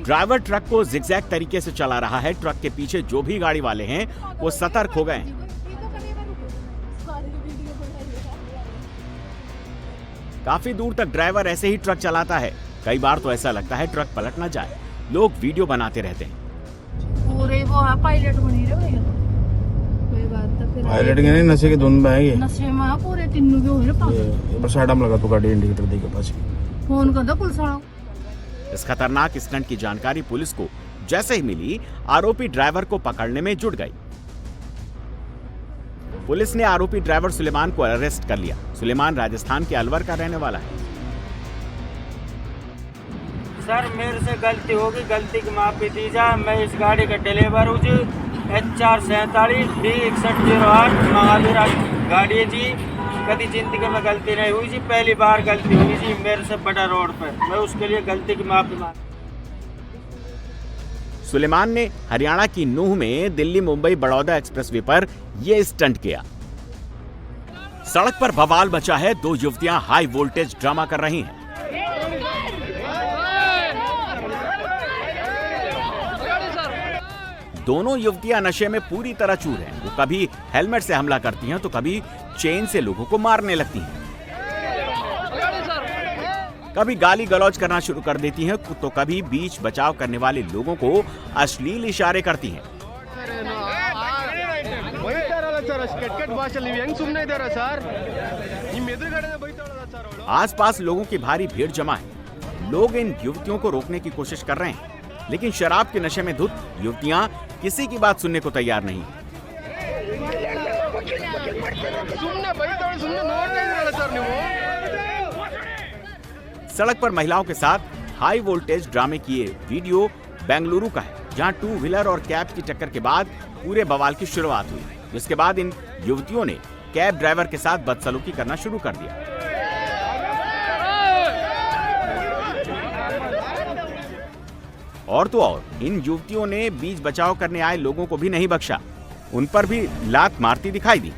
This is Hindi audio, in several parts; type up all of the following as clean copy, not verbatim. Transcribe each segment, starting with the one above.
ड्राइवर ट्रक को जिगजैग तरीके से चला रहा है। ट्रक के पीछे जो भी गाड़ी वाले हैं वो सतर्क हो गए हैं। काफी दूर तक ड्राइवर ऐसे ही ट्रक चलाता है। कई बार तो ऐसा लगता है ट्रक पलट ना जाए। लोग वीडियो बनाते रहते हैं। पूरे वो पायलट बनी रहे भैया। कोई बात तो फिर पायलट के नहीं, नशे के धुन में है ये। नशे में पूरे तीनों के हो रहे। पर साइडम लगा तो गाड़ी इंडिकेटर दे के पास फोन कर दो पुलिस वालों। इस खतरनाक स्टंट की जानकारी पुलिस को जैसे ही मिली, आरोपी ड्राइवर को पकड़ने में जुट गई। पुलिस ने आरोपी ड्राइवर सुलेमान को अरेस्ट कर लिया। सुलेमान राजस्थान के अलवर का रहने वाला है। सर मेरे से गलती होगी, गलती की माफी दीजिए। मैं इस गाड़ी का ड्राइवर हूँ जी। HR47 D6108 महावीरा गाड़ी है जी। कभी जिंदगी में गलती नहीं हुई जी, पहली बार गलती हुई जी मेरे से बड़ा रोड पर। मैं उसके लिए गलती की माफी मांग। सुलेमान ने हरियाणा की नूह में दिल्ली मुंबई बड़ौदा एक्सप्रेसवे पर यह स्टंट किया। सड़क पर बवाल मचा है। दो युवतियां हाई वोल्टेज ड्रामा कर रही हैं। दोनों युवतियां नशे में पूरी तरह चूर हैं। वो कभी हेलमेट से हमला करती हैं तो कभी चेन से लोगों को मारने लगती हैं। कभी गाली गलौज करना शुरू कर देती हैं तो कभी बीच बचाव करने वाले लोगों को अश्लील इशारे करती हैं। आसपास लोगों की भारी भीड़ जमा है। लोग इन युवतियों को रोकने की कोशिश कर रहे हैं, लेकिन शराब के नशे में धुत युवतियां किसी की बात सुनने को तैयार नहीं। सड़क पर महिलाओं के साथ हाई वोल्टेज ड्रामे किए वीडियो बेंगलुरु का है, जहां टू व्हीलर और कैब की टक्कर के बाद पूरे बवाल की शुरुआत हुई, जिसके बाद इन युवतियों ने कैब ड्राइवर के साथ बदसलूकी करना शुरू कर दिया। और तो और इन युवतियों ने बीच बचाव करने आए लोगों को भी नहीं बख्शा। उन पर भी लात मारती दिखाई दी।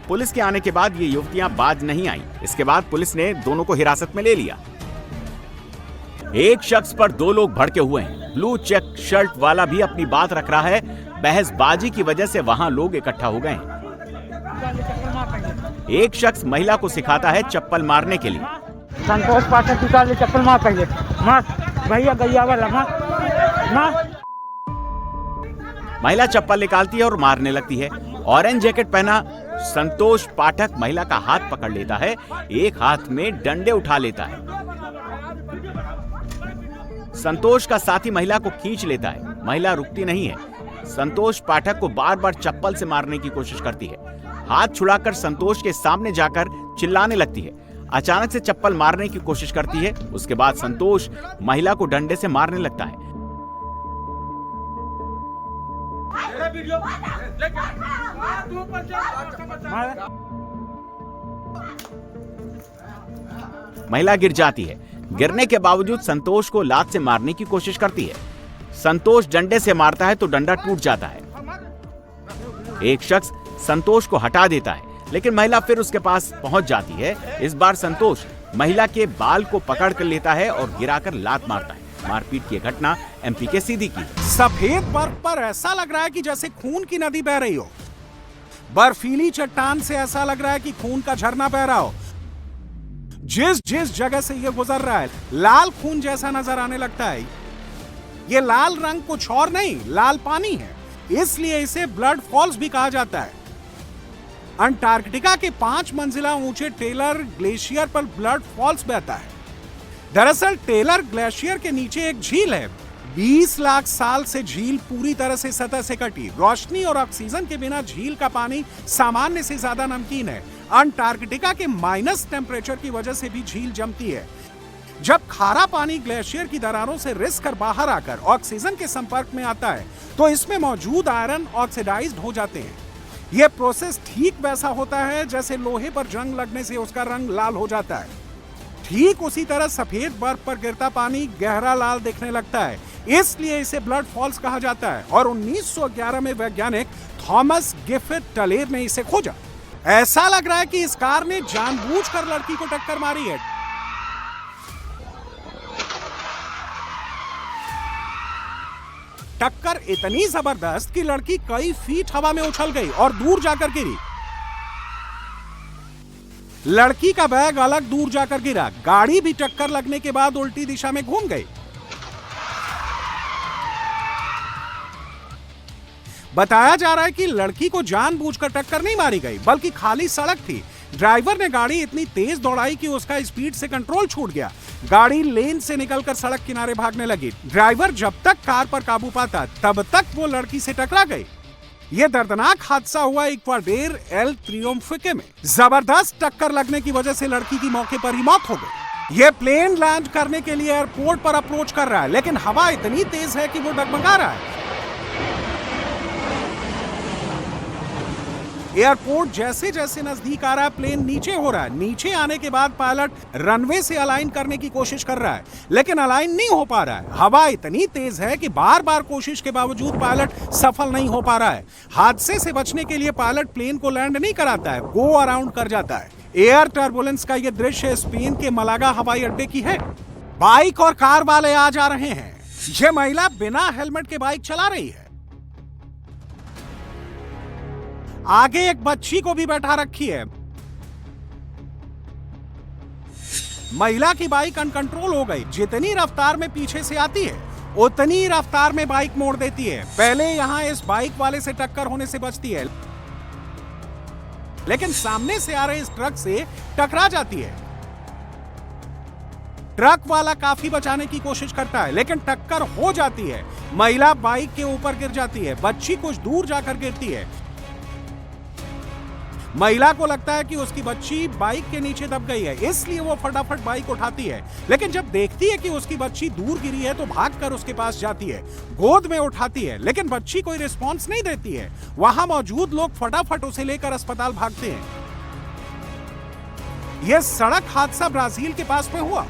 पुलिस के आने के बाद ये युवतियां बाज नहीं आई। इसके बाद पुलिस ने दोनों को हिरासत में ले लिया। एक शख्स पर दो लोग भड़के हुए हैं। ब्लू चेक शर्ट वाला भी अपनी बात रख रहा है। बहसबाजी की वजह से वहां लोग इकट्ठा हो गए हैं। एक शख्स महिला को सिखाता है चप्पल मारने के लिए। संतोष पाठक की चप्पल मार पहले मार भैया गैया वाला मार। महिला चप्पल निकालती है और मारने लगती है। ऑरेंज जैकेट पहना संतोष पाठक महिला का हाथ पकड़ लेता है। एक हाथ में डंडे उठा लेता है। संतोष का साथी महिला को खींच लेता है। महिला रुकती नहीं है। संतोष पाठक को बार बार चप्पल से मारने की कोशिश करती है। हाथ छुड़ाकर संतोष के सामने जाकर चिल्लाने लगती है। अचानक से चप्पल मारने की कोशिश करती है। उसके बाद संतोष महिला को डंडे से मारने लगता है। महिला गिर जाती है। गिरने के बावजूद संतोष को लात से मारने की कोशिश करती है। संतोष डंडे से मारता है तो डंडा टूट जाता है। एक शख्स संतोष को हटा देता है, लेकिन महिला फिर उसके पास पहुंच जाती है। इस बार संतोष महिला के बाल को पकड़ कर लेता है और गिराकर लात मारता है। मारपीट की घटना MP के सीधी की। सफेद बर्फ पर ऐसा लग रहा है कि जैसे खून की नदी बह रही हो। बर्फीली चट्टान से ऐसा लग रहा है कि खून का झरना बह रहा हो। जिस जगह से ये गुजर रहा है लाल खून जैसा नजर आने लगता है। ये लाल रंग कुछ और नहीं, लाल पानी है, इसलिए इसे ब्लड फॉल्स भी कहा जाता है। अंटार्कटिका के 5 मंजिला ऊंचे टेलर ग्लेशियर पर ब्लड फॉल्स बहता है। दरअसल टेलर ग्लेशियर के नीचे एक झील है। 20 लाख साल से झील पूरी तरह से सतह से कटी। रोशनी और ऑक्सीजन के बिना झील का पानी सामान्य से ज्यादा नमकीन है। अंटार्कटिका के माइनस टेम्परेचर की वजह से भी झील जमती है। जब खारा पानी ग्लेशियर की दरारों से रिस कर बाहर आकर ऑक्सीजन के संपर्क में आता है तो इसमें मौजूद आयरन ऑक्सीडाइज्ड हो जाते हैं। यह प्रोसेस ठीक वैसा होता है जैसे लोहे पर जंग लगने से उसका रंग लाल हो जाता है। ठीक उसी तरह सफेद बर्फ पर गिरता पानी गहरा लाल दिखने लगता है, इसलिए इसे ब्लड फॉल्स कहा जाता है। और 1911 में वैज्ञानिक थॉमस गिफिथ टलेर ने इसे खोजा। ऐसा लग रहा है कि इस कार ने जानबूझकर लड़की को टक्कर मारी है। टक्कर इतनी जबरदस्त कि लड़की कई फीट हवा में उछल गई और दूर जाकर गिरी। लड़की का बैग अलग दूर जाकर गिरा। गाड़ी भी टक्कर लगने के बाद उल्टी दिशा में घूम गई। बताया जा रहा है कि लड़की को जानबूझकर टक्कर नहीं मारी गई, बल्कि खाली सड़क थी। ड्राइवर ने गाड़ी इतनी तेज दौड़ाई कि उसका स्पीड से कंट्रोल छूट गया। गाड़ी लेन से निकलकर सड़क किनारे भागने लगी। ड्राइवर जब तक कार पर काबू पाता तब तक वो लड़की से टकरा गई। यह दर्दनाक हादसा हुआ इक्वाडोर एल ट्रियोम्फिके में। जबरदस्त टक्कर लगने की वजह से लड़की की मौके पर ही मौत हो गई। यह प्लेन लैंड करने के लिए एयरपोर्ट पर अप्रोच कर रहा है, लेकिन हवा इतनी तेज है कि वो डगमगा रहा है। एयरपोर्ट जैसे जैसे नजदीक आ रहा है, प्लेन नीचे हो रहा है। नीचे आने के बाद पायलट रनवे से अलाइन करने की कोशिश कर रहा है, लेकिन अलाइन नहीं हो पा रहा है। हवा इतनी तेज है कि बार बार कोशिश के बावजूद पायलट सफल नहीं हो पा रहा है। हादसे से बचने के लिए पायलट प्लेन को लैंड नहीं कराता है, गो अराउंड कर जाता है। एयर टर्बुलेंस का यह दृश्य स्पेन के मलागा हवाई अड्डे की है। बाइक और कार वाले आ जा रहे हैं। यह महिला बिना हेलमेट के बाइक चला रही है। आगे एक बच्ची को भी बैठा रखी है। महिला की बाइक अनकंट्रोल हो गई। जितनी रफ्तार में पीछे से आती है उतनी रफ्तार में बाइक मोड़ देती है। पहले यहां इस बाइक वाले से टक्कर होने से बचती है, लेकिन सामने से आ रहे इस ट्रक से टकरा जाती है। ट्रक वाला काफी बचाने की कोशिश करता है, लेकिन टक्कर हो जाती है। महिला बाइक के ऊपर गिर जाती है। बच्ची कुछ दूर जाकर गिरती है। महिला को लगता है कि उसकी बच्ची बाइक के नीचे दब गई है, इसलिए वो फटाफट बाइक उठाती है। लेकिन जब देखती है कि उसकी बच्ची दूर गिरी है तो भागकर उसके पास जाती है, गोद में उठाती है, लेकिन बच्ची कोई रिस्पॉन्स नहीं देती है। वहां मौजूद लोग फटाफट उसे लेकर अस्पताल भागते हैं। यह सड़क हादसा ब्राजील के पास में हुआ।